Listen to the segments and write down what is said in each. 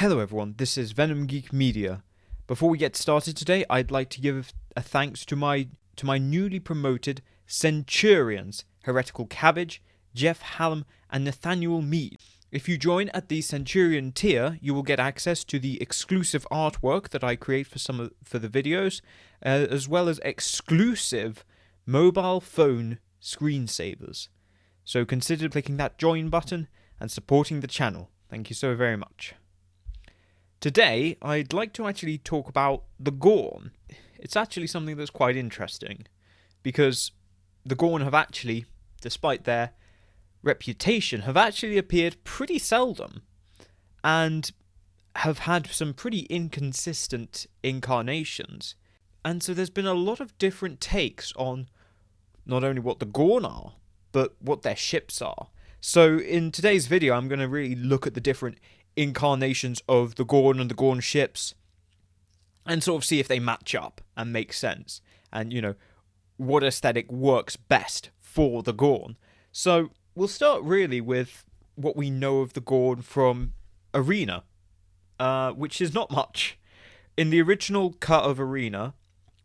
Hello everyone, this is Venom Geek Media. Before we get started today, I'd like to give a thanks to my newly promoted Centurions, Heretical Cabbage, Jeff Hallam, and Nathaniel Mead. If you join at the Centurion tier, you will get access to the exclusive artwork that I create for the videos, as well as exclusive mobile phone screensavers. So consider clicking that join button and supporting the channel. Thank you so very much. Today, I'd like to actually talk about the Gorn. It's actually something that's quite interesting, because the Gorn have actually, despite their reputation, have actually appeared pretty seldom, and have had some pretty inconsistent incarnations. And so there's been a lot of different takes on not only what the Gorn are, but what their ships are. So in today's video, I'm going to really look at the different incarnations of the Gorn and the Gorn ships, and sort of see if they match up and make sense, and what aesthetic works best for the Gorn. So we'll start really with what we know of the Gorn from Arena, which is not much. In the original cut of Arena,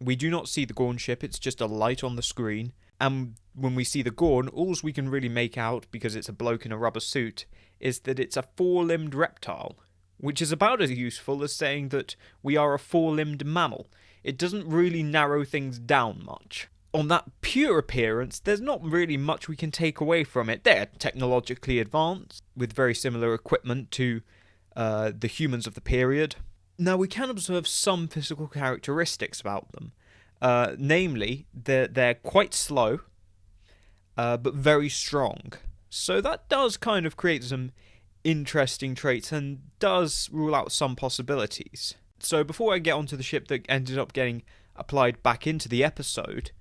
we do not see the Gorn ship, it's just a light on the screen, and when we see the Gorn, all we can really make out, because it's a bloke in a rubber suit, is that it's a four-limbed reptile, which is about as useful as saying that we are a four-limbed mammal. It doesn't really narrow things down much. On that pure appearance, there's not really much we can take away from it. They're technologically advanced, with very similar equipment to the humans of the period. Now, we can observe some physical characteristics about them. Namely, they're quite slow, but very strong. So that does kind of create some interesting traits and does rule out some possibilities. So before I get onto the ship that ended up getting applied back into the episode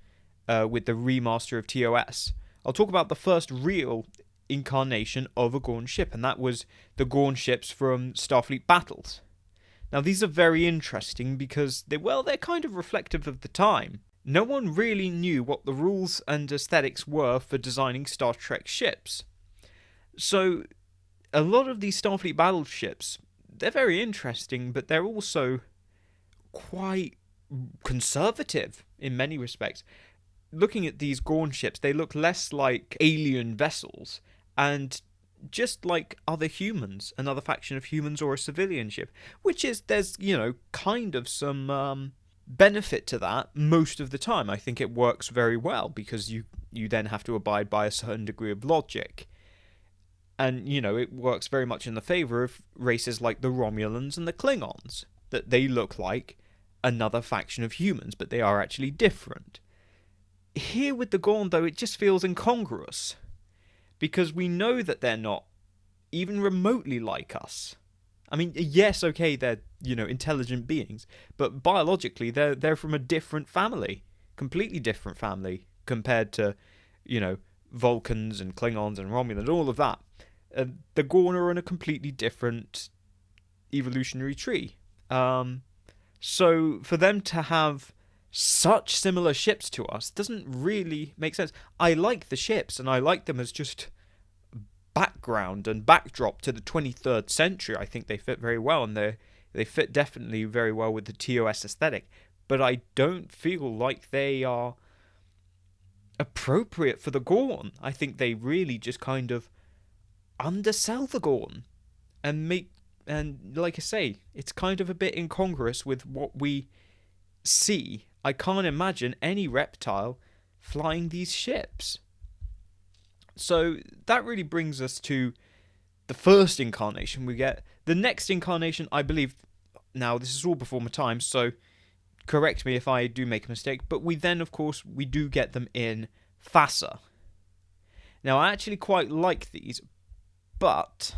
with the remaster of TOS, I'll talk about the first real incarnation of a Gorn ship, and that was the Gorn ships from Starfleet Battles. Now these are very interesting because they're kind of reflective of the time. No one really knew what the rules and aesthetics were for designing Star Trek ships. So, a lot of these Starfleet battleships, they're very interesting, but they're also quite conservative in many respects. Looking at these Gorn ships, they look less like alien vessels, and just like other humans, another faction of humans or a civilian ship, which is, there's, kind of some benefit to that most of the time. I think it works very well because you then have to abide by a certain degree of logic, and it works very much in the favor of races like the Romulans and the Klingons, that they look like another faction of humans, but they are actually different. Here with the Gorn, though, it just feels incongruous, because we know that they're not even remotely like us. I mean, yes, okay, they're, intelligent beings, but biologically they're from a different family, completely different family, compared to, Vulcans and Klingons and Romulans, all of that. The Gorn are in a completely different evolutionary tree. So for them to have such similar ships to us doesn't really make sense. I like the ships, and I like them as just background and backdrop to the 23rd century. I think they fit very well, and they fit definitely very well with the TOS aesthetic, but I don't feel like they are appropriate for the Gorn. I think they really just kind of undersell the Gorn and like I say, it's kind of a bit incongruous with what we see. I can't imagine any reptile flying these ships. So that really brings us to the first incarnation we get. The next incarnation, I believe, now this is all before my time, so correct me if I do make a mistake, but we then, of course, we do get them in FASA. Now, I actually quite like these, but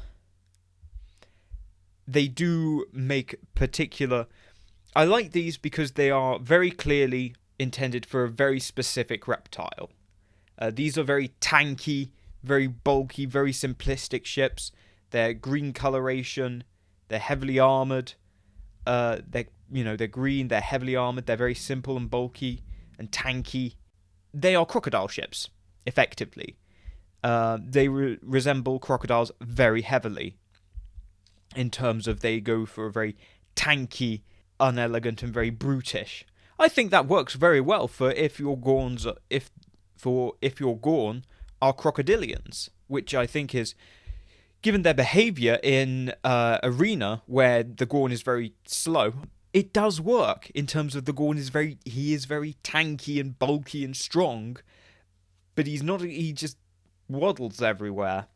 they do make particular... I like these because they are very clearly intended for a very specific reptile. These are very tanky, very bulky, very simplistic ships. They're green coloration. They're heavily armored. They're green. They're heavily armored. They're very simple and bulky and tanky. They are crocodile ships, effectively. They resemble crocodiles very heavily. in terms of they go for a very tanky, unelegant, and very brutish. I think that works very well for if your Gorns if your Gorn are crocodilians, which I think is, given their behaviour in Arena, where the Gorn is very slow, it does work in terms of the Gorn is very tanky and bulky and strong, but he just waddles everywhere.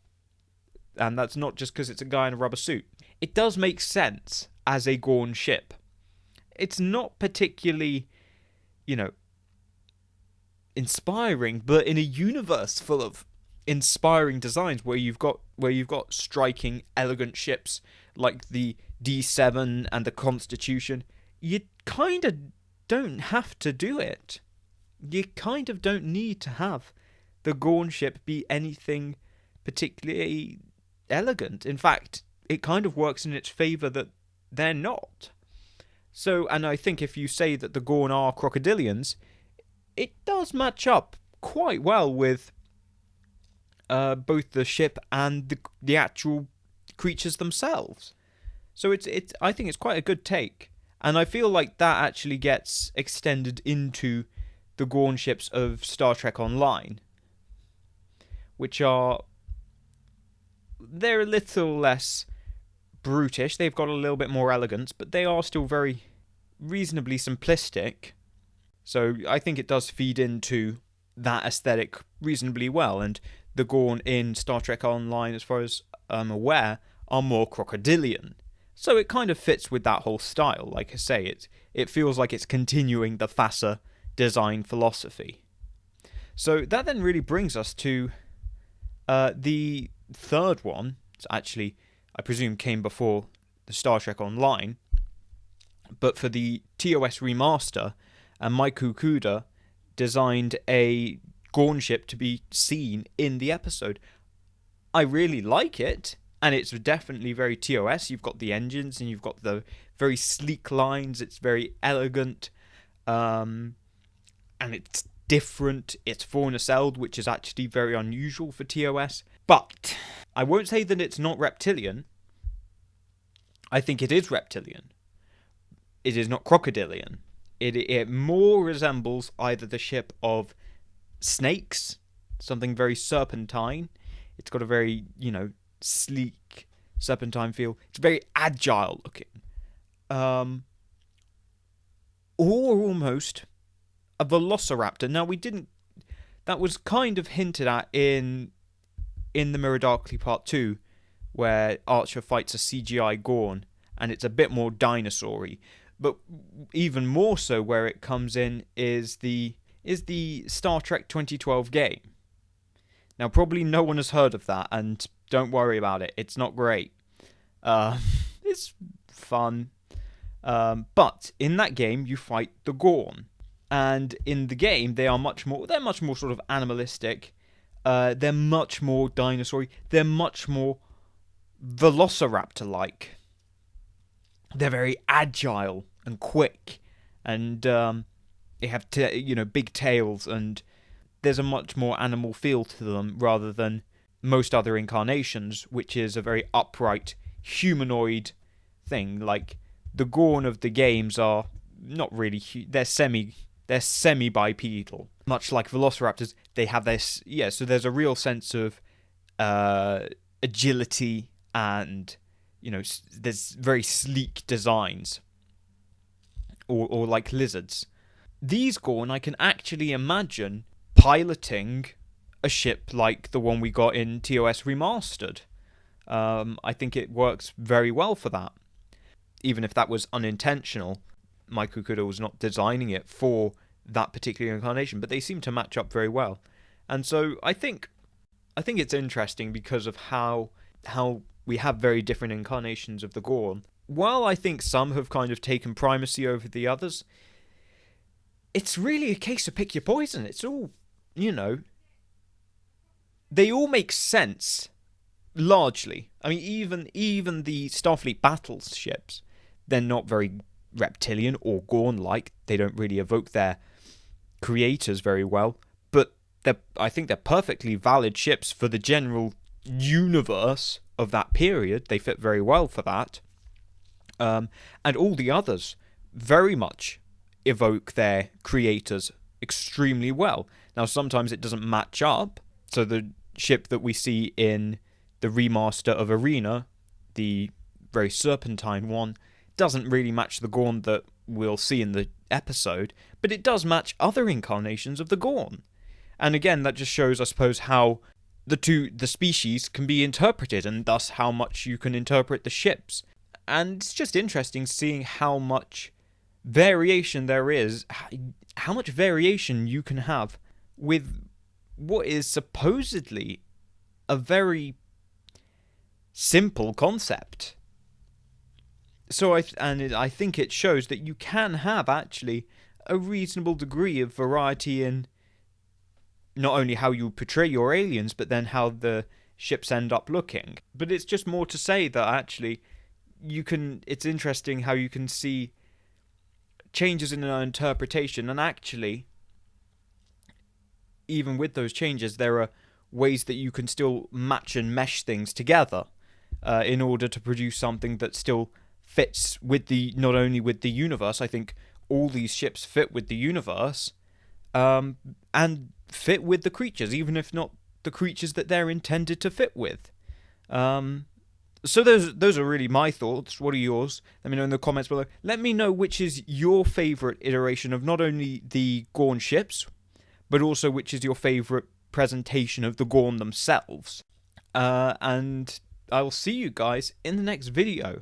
And that's not just because it's a guy in a rubber suit. It does make sense as a Gorn ship. It's not particularly, inspiring, but in a universe full of inspiring designs where you've got striking, elegant ships like the D7 and the Constitution, you kind of don't have to do it. You kind of don't need to have the Gorn ship be anything particularly elegant. In fact, it kind of works in its favour that they're not. So, and I think if you say that the Gorn are crocodilians, it does match up quite well with both the ship and the actual creatures themselves. So I think it's quite a good take. And I feel like that actually gets extended into the Gorn ships of Star Trek Online, which they're a little less brutish. They've got a little bit more elegance, but they are still very reasonably simplistic. So I think it does feed into that aesthetic reasonably well. And the Gorn in Star Trek Online, as far as I'm aware, are more crocodilian. So it kind of fits with that whole style. Like I say, it feels like it's continuing the FASA design philosophy. So that then really brings us to the third one. It's actually, I presume, came before the Star Trek Online. But for the TOS remaster, Maiku Kuda designed a Gorn ship to be seen in the episode. I really like it, and it's definitely very TOS. You've got the engines, and you've got the very sleek lines. It's very elegant, and it's different. It's four-nacelled, which is actually very unusual for TOS. But I won't say that it's not reptilian. I think it is reptilian. It is not crocodilian. It more resembles either the ship of snakes, something very serpentine. It's got a very, sleek serpentine feel. It's very agile looking. Or almost a Velociraptor. Now, that was kind of hinted at in the Mirror Darkly Part 2, where Archer fights a CGI Gorn, and it's a bit more dinosaur-y. But even more so where it comes in is the Star Trek 2012 game. Now, probably no one has heard of that, and don't worry about it. It's not great. It's fun. But in that game, you fight the Gorn. And in the game, they're much more sort of animalistic. They're much more dinosaur-y. They're much more Velociraptor-like. They're very agile and quick, and they have big tails, and there's a much more animal feel to them rather than most other incarnations, which is a very upright humanoid thing. Like the Gorn of the games are not really they're semi bipedal, much like Velociraptors. They have this so there's a real sense of agility, and there's very sleek designs, or like lizards. These Gorn, I can actually imagine piloting a ship like the one we got in TOS Remastered. I think it works very well for that. Even if that was unintentional, Maiku Kuda was not designing it for that particular incarnation, but they seem to match up very well. And so I think it's interesting because of how we have very different incarnations of the Gorn. While I think some have kind of taken primacy over the others, it's really a case of pick your poison. It's all, they all make sense, largely. I mean, even the Starfleet battleships, they're not very reptilian or Gorn-like. They don't really evoke their creators very well, but I think they're perfectly valid ships for the general universe of that period. They fit very well for that. And all the others very much evoke their creators extremely well. Now, sometimes it doesn't match up. So the ship that we see in the remaster of Arena, the very serpentine one, doesn't really match the Gorn that we'll see in the episode, but it does match other incarnations of the Gorn. And again, that just shows, I suppose, how the species can be interpreted, and thus how much you can interpret the ships. And it's just interesting seeing how much variation there is, how much variation you can have with what is supposedly a very simple concept. So I think it shows that you can have actually a reasonable degree of variety in not only how you portray your aliens, but then how the ships end up looking. But it's just more to say that actually it's interesting how you can see changes in an interpretation, and actually, even with those changes, there are ways that you can still match and mesh things together in order to produce something that still fits with not only with the universe. I think all these ships fit with the universe, and fit with the creatures, even if not the creatures that they're intended to fit with. So those are really my thoughts. What are yours? Let me know in the comments below. Let me know which is your favourite iteration of not only the Gorn ships, but also which is your favourite presentation of the Gorn themselves. And I will see you guys in the next video.